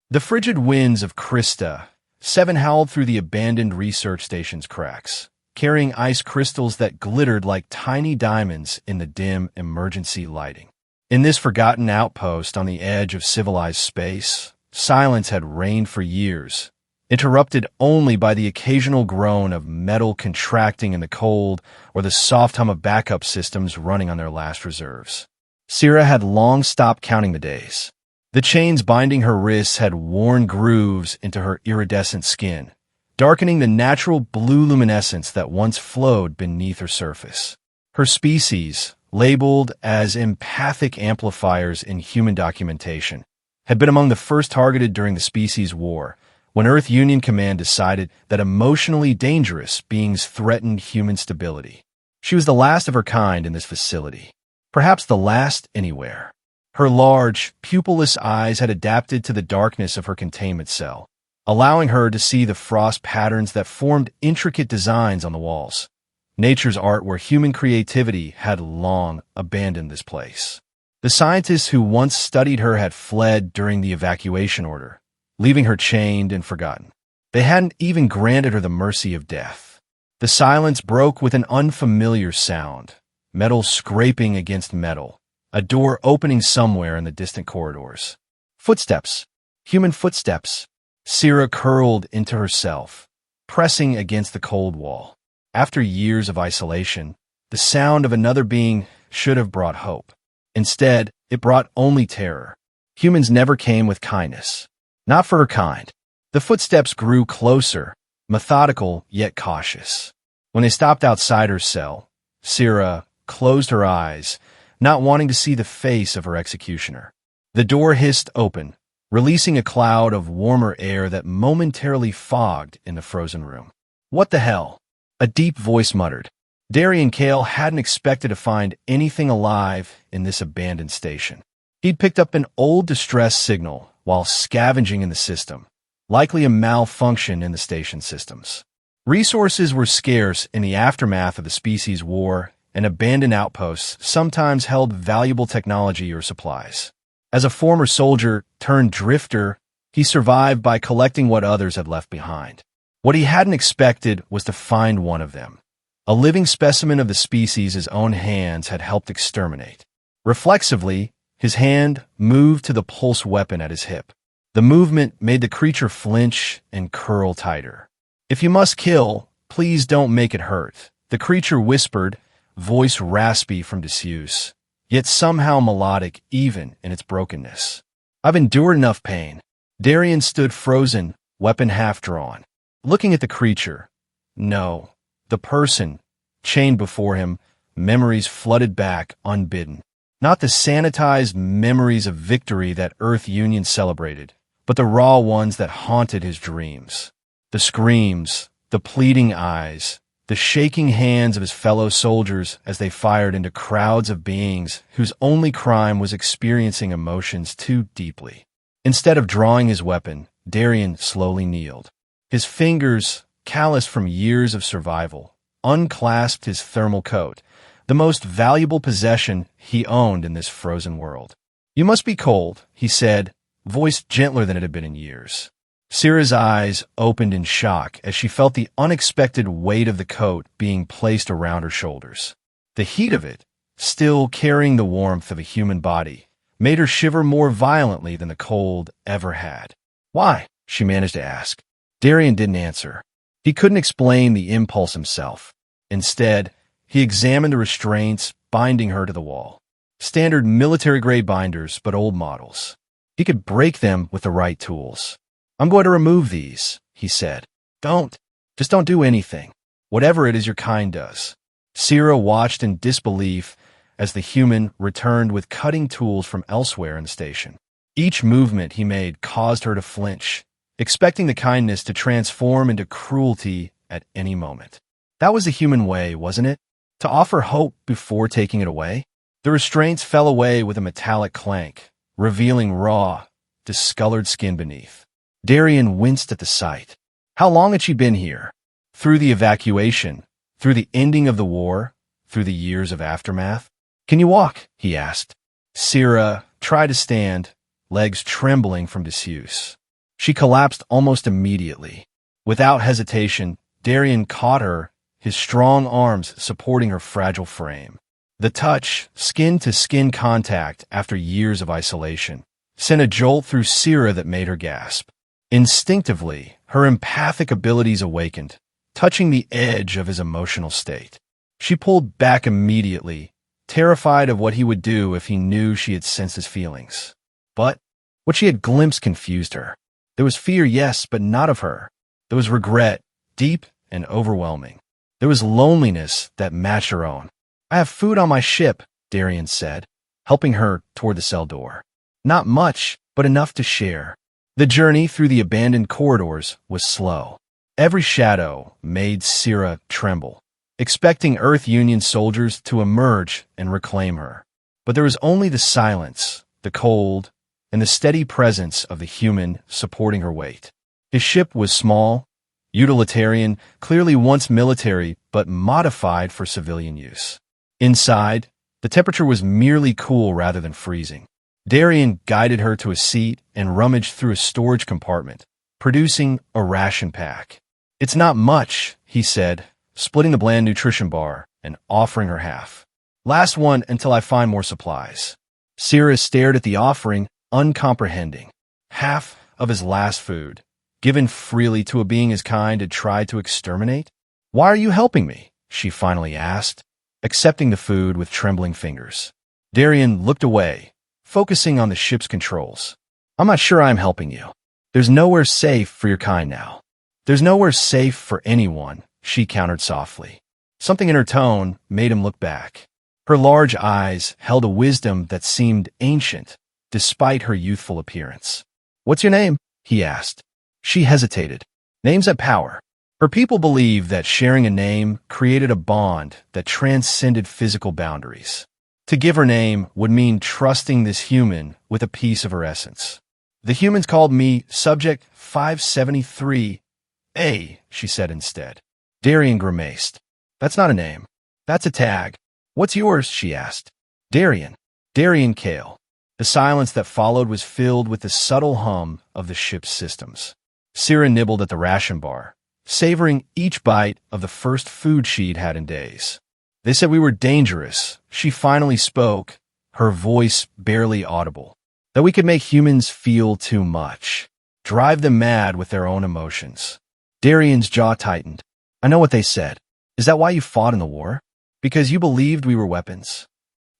The frigid winds of Krista, 7 howled through the abandoned research station's cracks, carrying ice crystals that glittered like tiny diamonds in the dim emergency lighting. In this forgotten outpost on the edge of civilized space, silence had reigned for years, interrupted only by the occasional groan of metal contracting in the cold or the soft hum of backup systems running on their last reserves. Sierra had long stopped counting the days. The chains binding her wrists had worn grooves into her iridescent skin, darkening the natural blue luminescence that once flowed beneath her surface. Her species, labeled as empathic amplifiers in human documentation, had been among the first targeted during the Species War, when Earth Union Command decided that emotionally dangerous beings threatened human stability. She was the last of her kind in this facility, perhaps the last anywhere. Her large, pupilless eyes had adapted to the darkness of her containment cell, allowing her to see the frost patterns that formed intricate designs on the walls. Nature's art where human creativity had long abandoned this place. The scientists who once studied her had fled during the evacuation order, leaving her chained and forgotten. They hadn't even granted her the mercy of death. The silence broke with an unfamiliar sound, metal scraping against metal, a door opening somewhere in the distant corridors. Footsteps. Human footsteps. Sierra curled into herself, pressing against the cold wall. After years of isolation, the sound of another being should have brought hope. Instead, it brought only terror. Humans never came with kindness. Not for her kind. The footsteps grew closer, methodical yet cautious. When they stopped outside her cell, Sierra closed her eyes, not wanting to see the face of her executioner. The door hissed open, releasing a cloud of warmer air that momentarily fogged in the frozen room. "What the hell?" a deep voice muttered. Darian Kale hadn't expected to find anything alive in this abandoned station. He'd picked up an old distress signal while scavenging in the system, likely a malfunction in the station systems. Resources were scarce in the aftermath of the Species War, and abandoned outposts sometimes held valuable technology or supplies. As a former soldier turned drifter, he survived by collecting what others had left behind. What he hadn't expected was to find one of them, a living specimen of the species his own hands had helped exterminate. Reflexively, his hand moved to the pulse weapon at his hip. The movement made the creature flinch and curl tighter. "If you must kill, please don't make it hurt," the creature whispered, voice raspy from disuse, yet somehow melodic even in its brokenness. "I've endured enough pain." Darian stood frozen, weapon half drawn, looking at the creature. No, the person, chained before him, memories flooded back unbidden. Not the sanitized memories of victory that Earth Union celebrated, but the raw ones that haunted his dreams. The screams, the pleading eyes, the shaking hands of his fellow soldiers as they fired into crowds of beings whose only crime was experiencing emotions too deeply. Instead of drawing his weapon, Darian slowly kneeled. His fingers, calloused from years of survival, unclasped his thermal coat, the most valuable possession he owned in this frozen world. "You must be cold," he said, voice gentler than it had been in years. Sierra's eyes opened in shock as she felt the unexpected weight of the coat being placed around her shoulders. The heat of it, still carrying the warmth of a human body, made her shiver more violently than the cold ever had. "Why?" she managed to ask. Darian didn't answer. He couldn't explain the impulse himself. Instead, he examined the restraints binding her to the wall. Standard military-grade binders, but old models. He could break them with the right tools. "I'm going to remove these," he said. Just don't do anything. Whatever it is your kind does." Sierra watched in disbelief as the human returned with cutting tools from elsewhere in the station. Each movement he made caused her to flinch, expecting the kindness to transform into cruelty at any moment. That was the human way, wasn't it? To offer hope before taking it away? The restraints fell away with a metallic clank, revealing raw, discolored skin beneath. Darian winced at the sight. How long had she been here? Through the evacuation, through the ending of the war, through the years of aftermath? "Can you walk?" he asked. Sierra tried to stand, legs trembling from disuse. She collapsed almost immediately. Without hesitation, Darian caught her, his strong arms supporting her fragile frame. The touch, skin-to-skin contact after years of isolation, sent a jolt through Syrah that made her gasp. Instinctively, her empathic abilities awakened, touching the edge of his emotional state. She pulled back immediately, terrified of what he would do if he knew she had sensed his feelings. But what she had glimpsed confused her. There was fear, yes, but not of her. There was regret, deep and overwhelming. There was loneliness that matched her own. "I have food on my ship," Darian said, helping her toward the cell door. Not much, but enough to share. The journey through the abandoned corridors was slow. Every shadow made Syrah tremble, expecting Earth Union soldiers to emerge and reclaim her. But there was only the silence, the cold, and the steady presence of the human supporting her weight. His ship was small, utilitarian, clearly once military, but modified for civilian use. Inside, the temperature was merely cool rather than freezing. Darian guided her to a seat and rummaged through a storage compartment, producing a ration pack. "It's not much," he said, splitting the bland nutrition bar and offering her half. "Last one until I find more supplies." Syrah stared at the offering, uncomprehending. Half of his last food, given freely to a being his kind had tried to exterminate? "Why are you helping me?" she finally asked, accepting the food with trembling fingers. Darian looked away, focusing on the ship's controls. "I'm not sure I'm helping you. There's nowhere safe for your kind now." "There's nowhere safe for anyone," she countered softly. Something in her tone made him look back. Her large eyes held a wisdom that seemed ancient, despite her youthful appearance. "What's your name?" he asked. She hesitated. "Names have power." Her people believed that sharing a name created a bond that transcended physical boundaries. To give her name would mean trusting this human with a piece of her essence. "The humans called me Subject 573A," she said instead. Darian grimaced. "That's not a name. That's a tag." "What's yours?" she asked. "Darian. Darian Kale." The silence that followed was filled with the subtle hum of the ship's systems. Syrah nibbled at the ration bar, savoring each bite of the first food she'd had in days. "They said we were dangerous," she finally spoke, her voice barely audible. "That we could make humans feel too much, drive them mad with their own emotions." Darian's jaw tightened. "I know what they said. Is that why you fought in the war? Because you believed we were weapons?"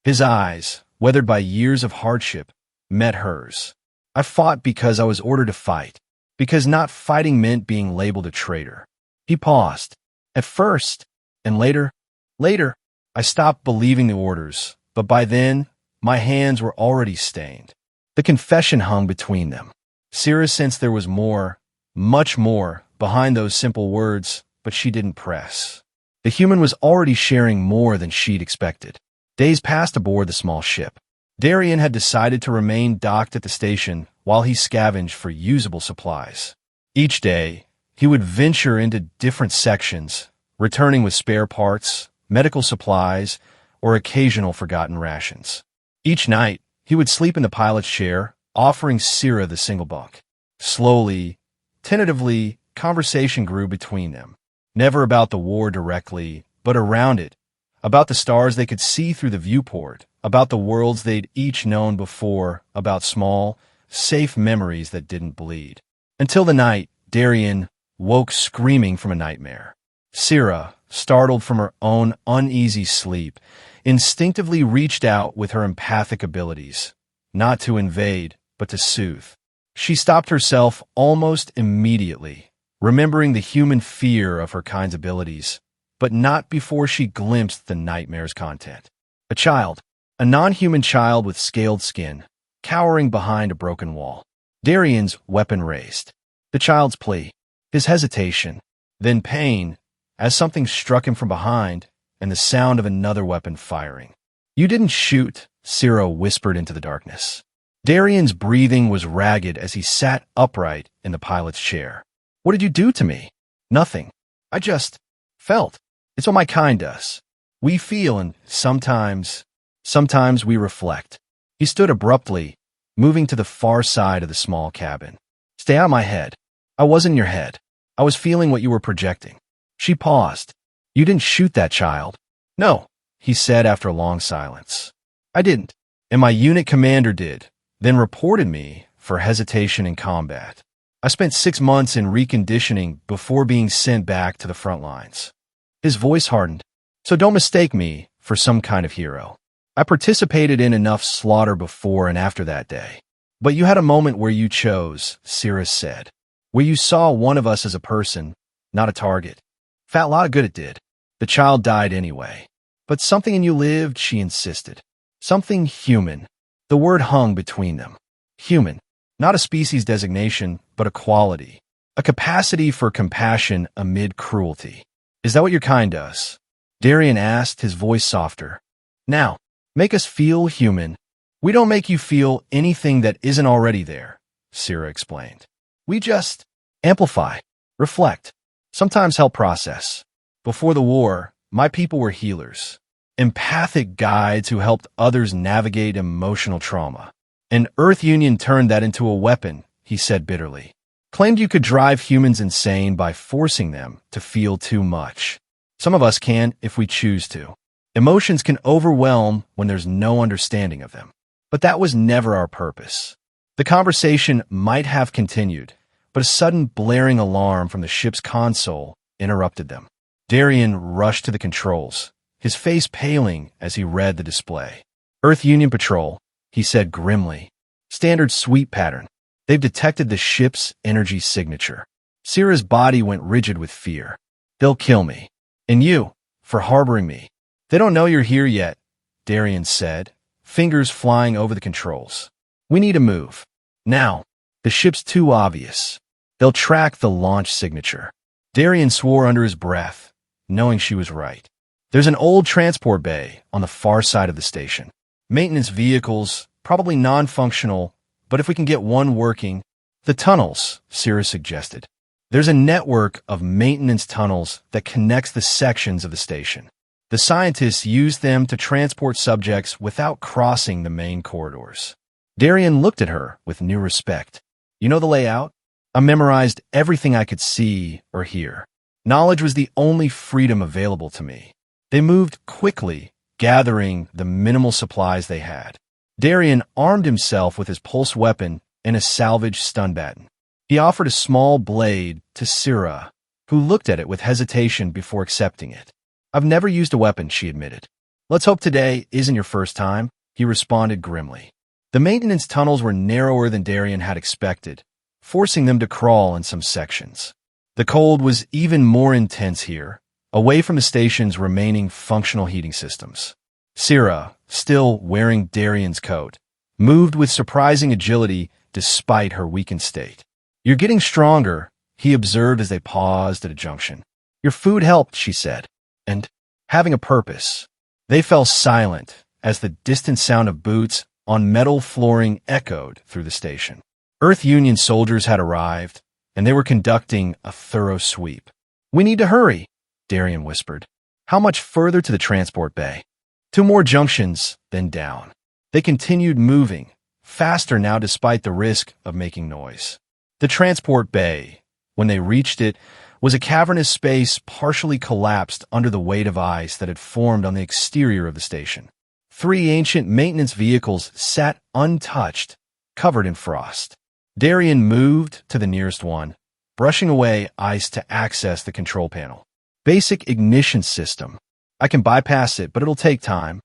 His eyes, weathered by years of hardship, met hers. "I fought because I was ordered to fight. Because not fighting meant being labeled a traitor." He paused. "At first, and later, I stopped believing the orders, but by then, my hands were already stained." The confession hung between them. Syrah sensed there was more, much more, behind those simple words, but she didn't press. The human was already sharing more than she'd expected. Days passed aboard the small ship. Darian had decided to remain docked at the station while he scavenged for usable supplies. Each day, he would venture into different sections, returning with spare parts, medical supplies, or occasional forgotten rations. Each night, he would sleep in the pilot's chair, offering Syrah the single bunk. Slowly, tentatively, conversation grew between them. Never about the war directly, but around it, about the stars they could see through the viewport, about the worlds they'd each known before, about small, safe memories that didn't bleed. Until the night, Darian woke screaming from a nightmare. Syrah, startled from her own uneasy sleep, instinctively reached out with her empathic abilities, not to invade, but to soothe. She stopped herself almost immediately, remembering the human fear of her kind's abilities, but not before she glimpsed the nightmare's content. A child, a non-human child with scaled skin, cowering behind a broken wall. Darian's weapon raised. The child's plea, his hesitation, then pain, as something struck him from behind, and the sound of another weapon firing. "You didn't shoot," Syrah whispered into the darkness. Darian's breathing was ragged as he sat upright in the pilot's chair. "What did you do to me?" "Nothing. I just felt. It's what my kind does. We feel, and sometimes we reflect." He stood abruptly, moving to the far side of the small cabin. Stay out of my head. I wasn't in your head. I was feeling what you were projecting. She paused. You didn't shoot that child. No, he said after a long silence. I didn't. And my unit commander did, then reported me for hesitation in combat. I spent 6 months in reconditioning before being sent back to the front lines. His voice hardened. So don't mistake me for some kind of hero. I participated in enough slaughter before and after that day. But you had a moment where you chose, Cirrus said, where you saw one of us as a person, not a target. Fat lot of good it did. The child died anyway. But something in you lived, she insisted. Something human. The word hung between them. Human. Not a species designation, but a quality. A capacity for compassion amid cruelty. Is that what your kind does? Darian asked, his voice softer. Now, make us feel human. We don't make you feel anything that isn't already there, Syrah explained. We just amplify, reflect, sometimes help process. Before the war, my people were healers, empathic guides who helped others navigate emotional trauma. And Earth Union turned that into a weapon, he said bitterly. Claimed you could drive humans insane by forcing them to feel too much. Some of us can if we choose to. Emotions can overwhelm when there's no understanding of them. But that was never our purpose. The conversation might have continued, but a sudden blaring alarm from the ship's console interrupted them. Darian rushed to the controls, his face paling as he read the display. Earth Union Patrol, he said grimly. Standard sweep pattern. They've detected the ship's energy signature. Syrah's body went rigid with fear. They'll kill me. And you, for harboring me. They don't know you're here yet, Darian said, fingers flying over the controls. We need to move. Now. The ship's too obvious. They'll track the launch signature. Darian swore under his breath, knowing she was right. There's an old transport bay on the far side of the station. Maintenance vehicles, probably non-functional, but if we can get one working. The tunnels, Syrah suggested. There's a network of maintenance tunnels that connects the sections of the station. The scientists use them to transport subjects without crossing the main corridors. Darian looked at her with new respect. You know the layout? I memorized everything I could see or hear. Knowledge was the only freedom available to me. They moved quickly, gathering the minimal supplies they had. Darian armed himself with his pulse weapon and a salvaged stun baton. He offered a small blade to Syrah, who looked at it with hesitation before accepting it. I've never used a weapon, she admitted. Let's hope today isn't your first time, he responded grimly. The maintenance tunnels were narrower than Darian had expected, forcing them to crawl in some sections. The cold was even more intense here, away from the station's remaining functional heating systems. Syrah, still wearing Darian's coat, moved with surprising agility despite her weakened state. You're getting stronger, he observed as they paused at a junction. Your food helped, she said. And having a purpose. They fell silent as the distant sound of boots on metal flooring echoed through the station. Earth Union soldiers had arrived, and they were conducting a thorough sweep. We need to hurry, Darian whispered. How much further to the transport bay? 2 more junctions, then down. They continued moving, faster now despite the risk of making noise. The transport bay, when they reached it, was a cavernous space partially collapsed under the weight of ice that had formed on the exterior of the station. 3 ancient maintenance vehicles sat untouched, covered in frost. Darian moved to the nearest one, brushing away ice to access the control panel. Basic ignition system. I can bypass it, but it'll take time.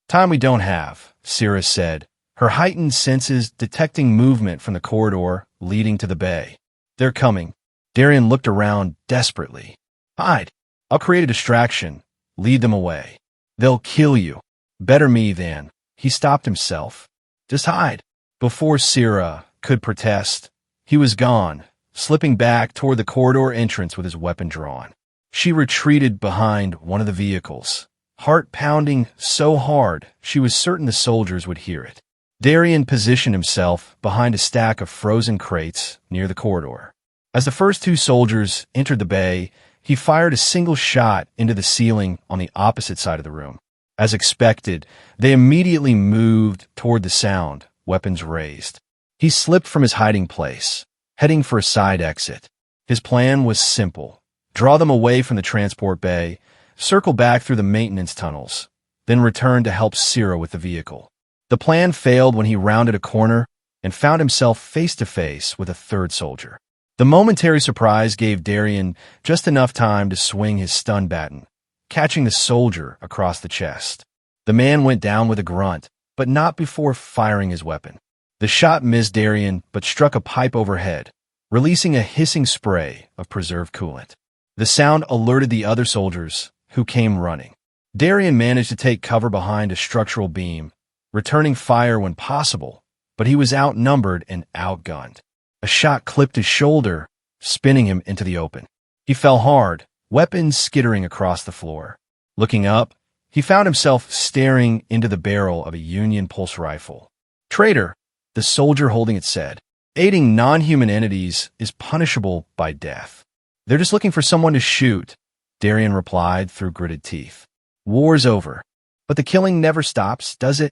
Time we don't have, Syrah said, her heightened senses detecting movement from the corridor leading to the bay. They're coming. Darian looked around desperately. Hide. I'll create a distraction. Lead them away. They'll kill you. Better me than. He stopped himself. Just hide. Before Syrah could protest, he was gone, slipping back toward the corridor entrance with his weapon drawn. She retreated behind one of the vehicles, heart pounding so hard she was certain the soldiers would hear it. Darian positioned himself behind a stack of frozen crates near the corridor. As the first 2 soldiers entered the bay, he fired a single shot into the ceiling on the opposite side of the room. As expected, they immediately moved toward the sound, weapons raised. He slipped from his hiding place, heading for a side exit. His plan was simple: draw them away from the transport bay, circle back through the maintenance tunnels, then return to help Sierra with the vehicle. The plan failed when he rounded a corner and found himself face to face with a third soldier. The momentary surprise gave Darian just enough time to swing his stun baton, catching the soldier across the chest. The man went down with a grunt, but not before firing his weapon. The shot missed Darian but struck a pipe overhead, releasing a hissing spray of preserved coolant. The sound alerted the other soldiers, who came running. Darian managed to take cover behind a structural beam, returning fire when possible, but he was outnumbered and outgunned. A shot clipped his shoulder, spinning him into the open. He fell hard, weapons skittering across the floor. Looking up, he found himself staring into the barrel of a Union pulse rifle. "Traitor," the soldier holding it said. "Aiding non-human entities is punishable by death." "They're just looking for someone to shoot," Darian replied through gritted teeth. "War's over. But the killing never stops, does it?"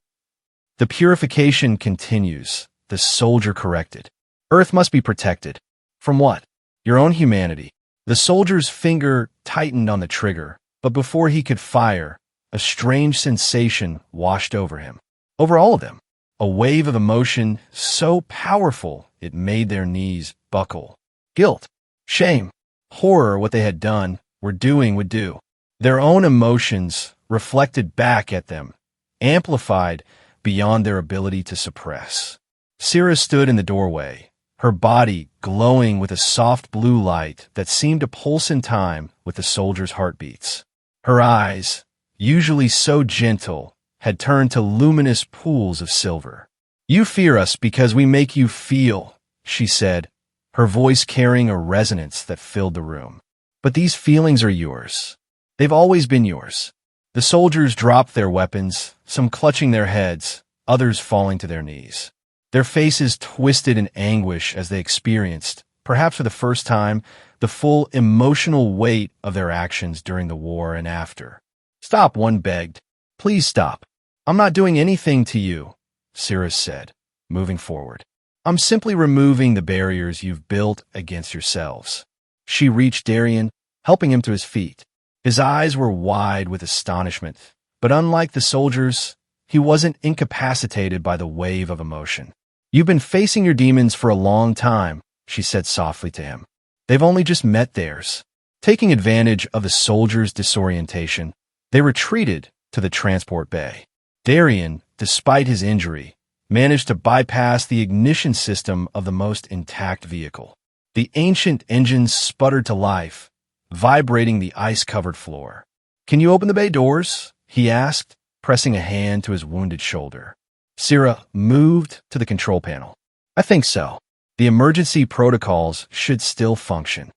"The purification continues," the soldier corrected. "Earth must be protected." "From what?" "Your own humanity." The soldier's finger tightened on the trigger, but before he could fire, a strange sensation washed over him. Over all of them. A wave of emotion so powerful it made their knees buckle. Guilt, shame, horror, what they had done, were doing would do. Their own emotions reflected back at them, amplified beyond their ability to suppress. Sierra stood in the doorway, her body glowing with a soft blue light that seemed to pulse in time with the soldier's heartbeats. Her eyes, usually so gentle, had turned to luminous pools of silver. "You fear us because we make you feel," she said, her voice carrying a resonance that filled the room. "But these feelings are yours. They've always been yours." The soldiers dropped their weapons, some clutching their heads, others falling to their knees. Their faces twisted in anguish as they experienced, perhaps for the first time, the full emotional weight of their actions during the war and after. "Stop," one begged. "Please stop." "I'm not doing anything to you," Sierra said, moving forward. "I'm simply removing the barriers you've built against yourselves." She reached Darian, helping him to his feet. His eyes were wide with astonishment, but unlike the soldiers, he wasn't incapacitated by the wave of emotion. "You've been facing your demons for a long time," she said softly to him. "They've only just met theirs." Taking advantage of the soldiers' disorientation, they retreated to the transport bay. Darian, despite his injury, managed to bypass the ignition system of the most intact vehicle. The ancient engines sputtered to life, vibrating the ice-covered floor. "Can you open the bay doors?" he asked, pressing a hand to his wounded shoulder. Sierra moved to the control panel. "I think so. The emergency protocols should still function."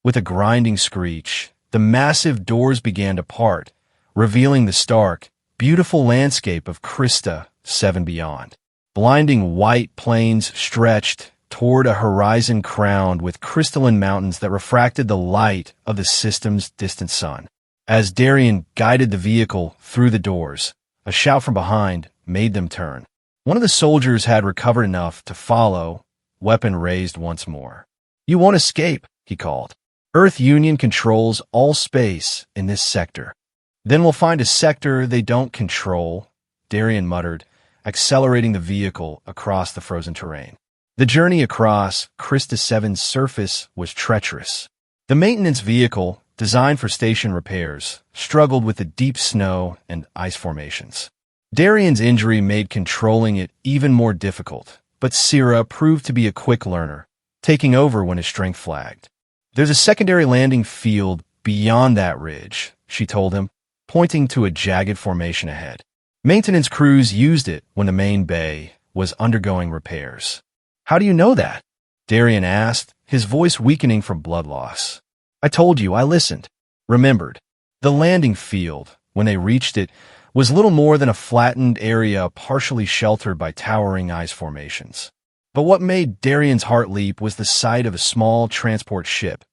With a grinding screech, the massive doors began to part, revealing the stark, beautiful landscape of Krista 7 Beyond. Blinding white plains stretched toward a horizon crowned with crystalline mountains that refracted the light of the system's distant sun. As Darian guided the vehicle through the doors, a shout from behind made them turn. One of the soldiers had recovered enough to follow, weapon raised once more. "You won't escape," he called. "Earth Union controls all space in this sector." "Then we'll find a sector they don't control," Darian muttered, accelerating the vehicle across the frozen terrain. The journey across Krista 7's surface was treacherous. The maintenance vehicle, designed for station repairs, struggled with the deep snow and ice formations. Darian's injury made controlling it even more difficult, but Sierra proved to be a quick learner, taking over when his strength flagged. "There's a secondary landing field beyond that ridge," she told him, pointing to a jagged formation ahead. Maintenance crews used it when the main bay was undergoing repairs. "How do you know that?" Darian asked, his voice weakening from blood loss. "I told you, I listened." Remembered. The landing field, when they reached it, was little more than a flattened area partially sheltered by towering ice formations. But what made Darian's heart leap was the sight of a small transport ship,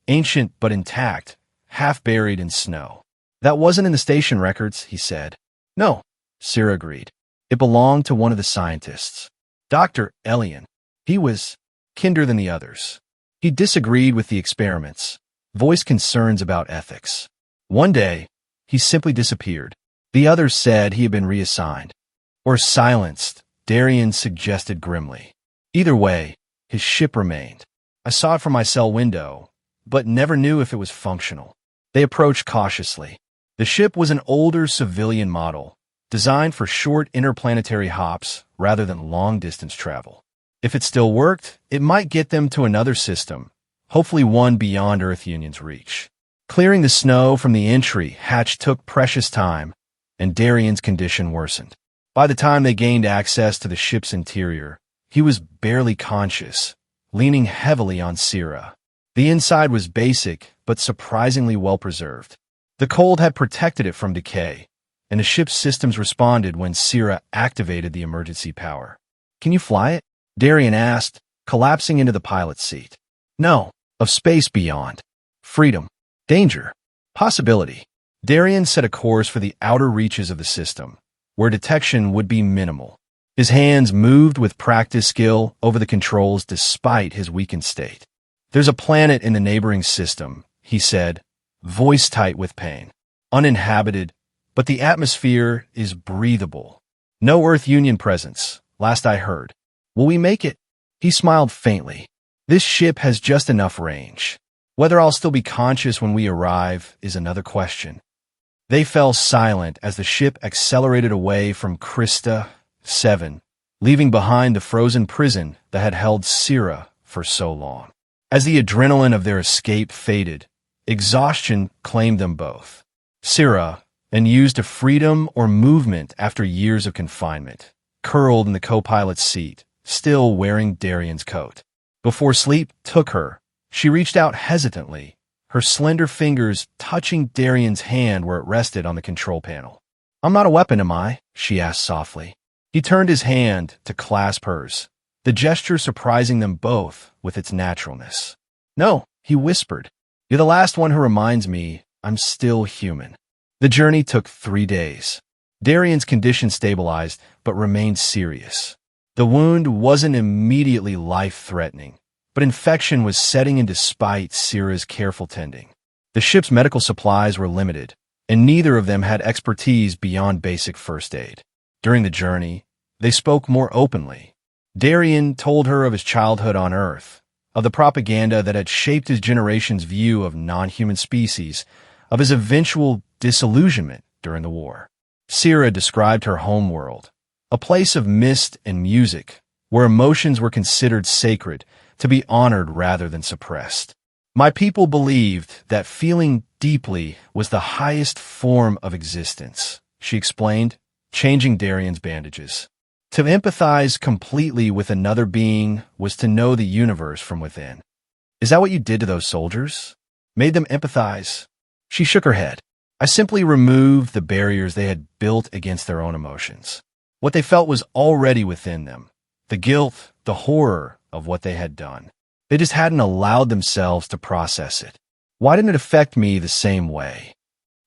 ancient but intact, half buried in snow. "That wasn't in the station records," he said. "No," Sierra agreed. "It belonged to one of the scientists. Dr. Elian. He was..." kinder than the others. He disagreed with the experiments, voiced concerns about ethics. One day, he simply disappeared. The others said he had been reassigned. Or silenced, Darien suggested grimly. Either way, his ship remained. I saw it from my cell window, but never knew if it was functional. They approached cautiously. The ship was an older civilian model, designed for short interplanetary hops rather than long-distance travel. If it still worked, it might get them to another system, hopefully one beyond Earth Union's reach. Clearing the snow from the entry hatch took precious time, and Darien's condition worsened. By the time they gained access to the ship's interior, he was barely conscious, leaning heavily on Syrah. The inside was basic, but surprisingly well-preserved. The cold had protected it from decay, and the ship's systems responded when Syrah activated the emergency power. "Can you fly it?" Darien asked, collapsing into the pilot's seat. "No, of space beyond. Freedom. Danger. Possibility." Darien set a course for the outer reaches of the system, where detection would be minimal. His hands moved with practiced skill over the controls despite his weakened state. "There's a planet in the neighboring system," he said, voice tight with pain. "Uninhabited, but the atmosphere is breathable. No Earth Union presence, last I heard. Will we make it?" He smiled faintly. "This ship has just enough range. Whether I'll still be conscious when we arrive is another question." They fell silent as the ship accelerated away from Krista 7, leaving behind the frozen prison that had held Syrah for so long. As the adrenaline of their escape faded, exhaustion claimed them both. Syrah, unused to freedom or movement after years of confinement, curled in the co-pilot's seat, still wearing Darien's coat. Before sleep took her, she reached out hesitantly, her slender fingers touching Darien's hand where it rested on the control panel. "I'm not a weapon, am I?" she asked softly. He turned his hand to clasp hers, the gesture surprising them both with its naturalness. "No," he whispered. "You're the last one who reminds me I'm still human." The journey took 3 days. Darien's condition stabilized but remained serious. The wound wasn't immediately life-threatening, but infection was setting in despite Syrah's careful tending. The ship's medical supplies were limited, and neither of them had expertise beyond basic first aid. During the journey, they spoke more openly. Darien told her of his childhood on Earth, of the propaganda that had shaped his generation's view of non-human species, of his eventual disillusionment during the war. Syrah described her homeworld, a place of mist and music, where emotions were considered sacred, to be honored rather than suppressed. "My people believed that feeling deeply was the highest form of existence," she explained, changing Darien's bandages. "To empathize completely with another being was to know the universe from within." "Is that what you did to those soldiers? Made them empathize?" She shook her head. "I simply removed the barriers they had built against their own emotions. What they felt was already within them, the guilt, the horror of what they had done. They just hadn't allowed themselves to process it. Why didn't it affect me the same way?"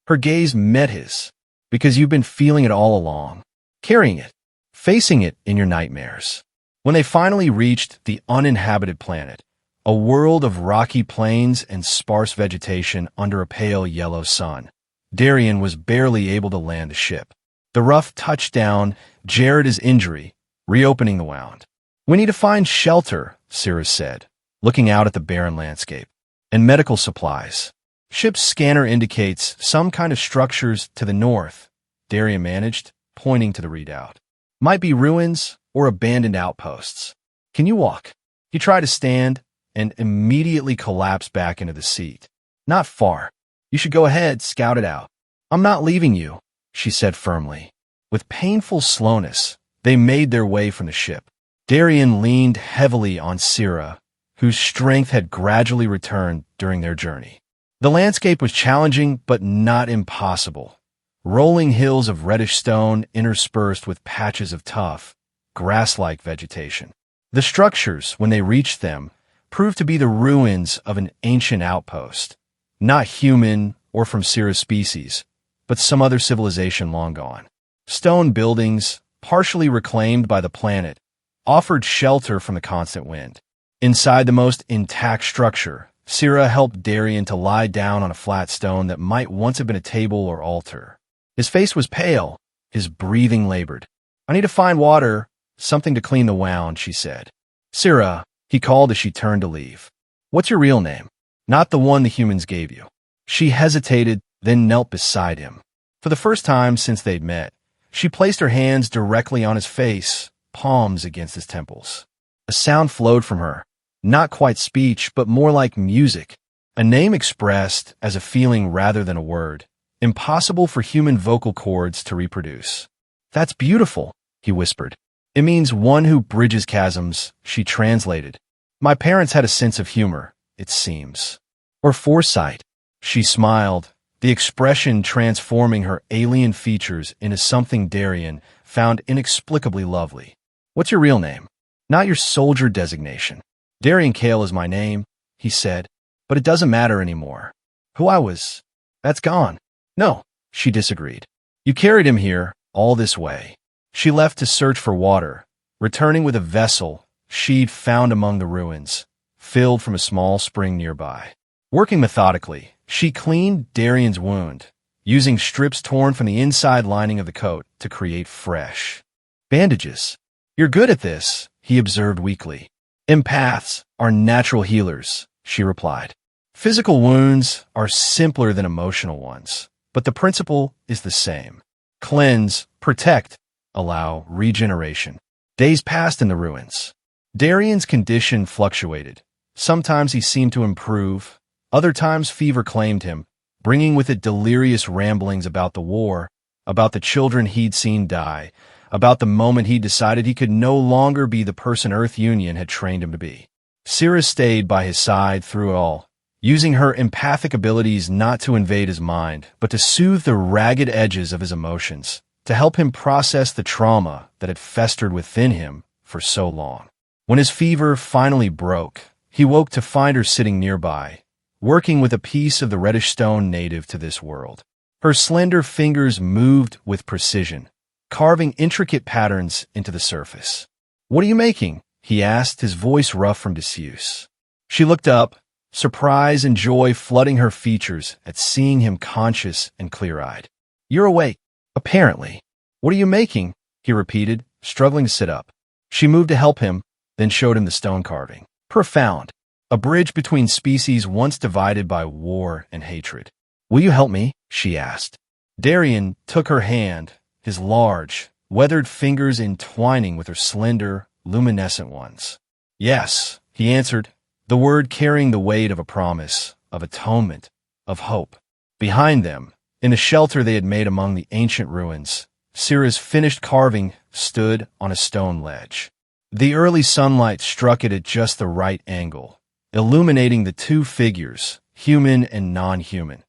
Her gaze met his. "Because you've been feeling it all along, carrying it, facing it in your nightmares." When they finally reached the uninhabited planet, a world of rocky plains and sparse vegetation under a pale yellow sun, Darien was barely able to land the ship. The rough touchdown jarred his injury, reopening the wound. "We need to find shelter," Syrah said, looking out at the barren landscape. "And medical supplies. Ship's scanner indicates some kind of structures to the north," Darien managed, pointing to the readout. "Might be ruins or abandoned outposts. Can you walk?" He tried to stand and immediately collapsed back into the seat. "Not far. You should go ahead, scout it out." "I'm not leaving you," she said firmly. With painful slowness, they made their way from the ship. Darien leaned heavily on Syrah, whose strength had gradually returned during their journey. The landscape was challenging but not impossible. Rolling hills of reddish stone interspersed with patches of tough, grass-like vegetation. The structures, when they reached them, proved to be the ruins of an ancient outpost, not human or from Syrah's species, but some other civilization long gone. Stone buildings, partially reclaimed by the planet, offered shelter from the constant wind. Inside the most intact structure, Sira helped Darien to lie down on a flat stone that might once have been a table or altar. His face was pale, his breathing labored. "I need to find water, something to clean the wound," she said. "Sira," he called as she turned to leave. "What's your real name?" "Not the one the humans gave you." She hesitated, then knelt beside him. For the first time since they'd met, she placed her hands directly on his face, palms against his temples. A sound flowed from her, not quite speech, but more like music, a name expressed as a feeling rather than a word, impossible for human vocal cords to reproduce. "That's beautiful," he whispered. "It means one who bridges chasms," she translated. "My parents had a sense of humor, it seems. Or foresight." She smiled, the expression transforming her alien features into something Darien found inexplicably lovely. "What's your real name?" "Not your soldier designation." "Darien Kale is my name," he said, "but it doesn't matter anymore. Who I was, that's gone." "No," she disagreed. "You carried him here, all this way." She left to search for water, returning with a vessel she'd found among the ruins, filled from a small spring nearby. Working methodically, she cleaned Darien's wound, using strips torn from the inside lining of the coat to create fresh bandages. "You're good at this," he observed weakly. "Empaths are natural healers," she replied. "Physical wounds are simpler than emotional ones, but the principle is the same. Cleanse, protect, allow regeneration." Days passed in the ruins. Darien's condition fluctuated. Sometimes he seemed to improve. Other times fever claimed him, bringing with it delirious ramblings about the war, about the children he'd seen die, about the moment he decided he could no longer be the person Earth Union had trained him to be. Sira stayed by his side through it all, using her empathic abilities not to invade his mind, but to soothe the ragged edges of his emotions, to help him process the trauma that had festered within him for so long. When his fever finally broke, he woke to find her sitting nearby, working with a piece of the reddish stone native to this world. Her slender fingers moved with precision, carving intricate patterns into the surface. "What are you making?" he asked, his voice rough from disuse. She looked up, surprise and joy flooding her features at seeing him conscious and clear-eyed. "You're awake, apparently." "What are you making?" he repeated, struggling to sit up. She moved to help him, then showed him the stone carving. "Profound. A bridge between species once divided by war and hatred." "Will you help me?" she asked. Darien took her hand, his large, weathered fingers entwining with her slender, luminescent ones. "Yes," he answered, the word carrying the weight of a promise, of atonement, of hope. Behind them, in the shelter they had made among the ancient ruins, Sira's finished carving stood on a stone ledge. The early sunlight struck it at just the right angle, illuminating the two figures, human and non-human,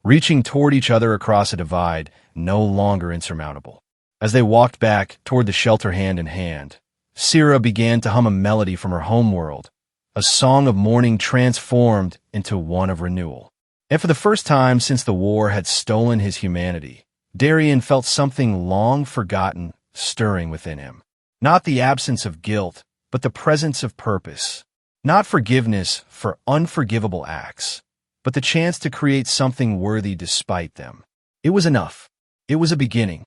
reaching toward each other across a divide no longer insurmountable. As they walked back toward the shelter hand in hand, Sira began to hum a melody from her homeworld, a song of mourning transformed into one of renewal. And for the first time since the war had stolen his humanity, Darien felt something long forgotten stirring within him. Not the absence of guilt, but the presence of purpose. Not forgiveness for unforgivable acts, but the chance to create something worthy despite them. It was enough. It was a beginning.